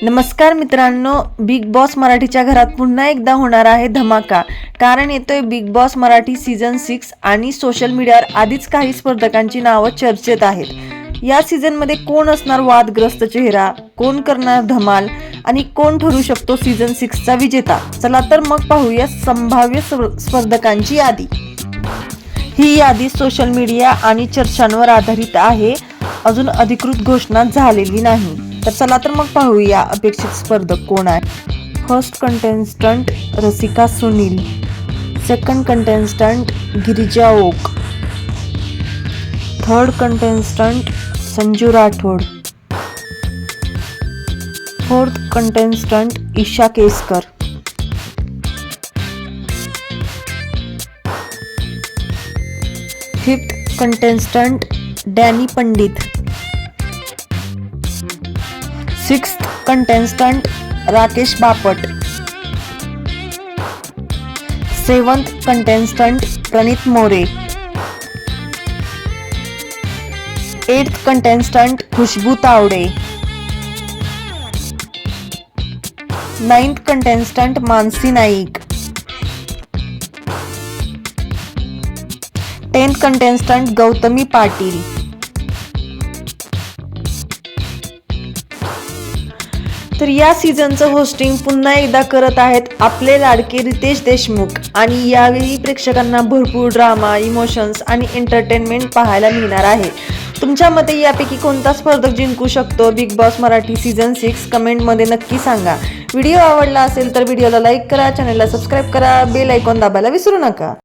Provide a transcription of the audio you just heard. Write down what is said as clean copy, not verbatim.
नमस्कार मित्रांनो, big boss मराठीच्या घरात पुन्हा एकदा होणार आहे धमाका. कारण येतोय बिग बॉस मराठी सीझन 6 आणि सोशल मीडियावर आधीच काही स्पर्धकांची नावं चर्चेत आहेत. या सीझन मध्ये कोण असणार वादग्रस्त चेहरा, कोण करणार धमाल आणि कोण ठरू शकतो सीझन 6 चा विजेता. चला तर मग पाहूया संभाव्य स्पर्धकांची यादी. ही यादी सोशल मीडिया आणि चर्चांवर आधारित आहे. अजून अधिकृत घोषणा झालेली नाही. तर चला तर मग पाहूया अपेक्षित स्पर्धक कोण आहे. First contestant Rasika Sunil, second contestant Girija Oak, third contestant Sanju Rathod, fourth contestant Isha Keskar, fifth contestant Danny Pandit, sixth contestant Rakesh Bapat, seventh contestant Pranit More, eighth contestant Khushboo Tawde, ninth contestant Mansi Naik, 10th contestant Gautami Patil. तर या सीझनचं होस्टिंग पुन्हा एकदा करत आहेत आपले लाडके रितेश देशमुख आणि यावेळी प्रेक्षकांना भरपूर ड्रामा, इमोशन्स आणि एंटरटेनमेंट पाहायला मिळणार आहे. तुमच्या मते यापैकी कोणता स्पर्धक जिंकू शकतो बिग बॉस मराठी सीझन 6 कमेंटमध्ये नक्की सांगा. व्हिडिओ आवडला असेल तर व्हिडिओला लाईक करा, चॅनलला सबस्क्राईब करा, बेल आयकॉन दाबायला विसरू नका.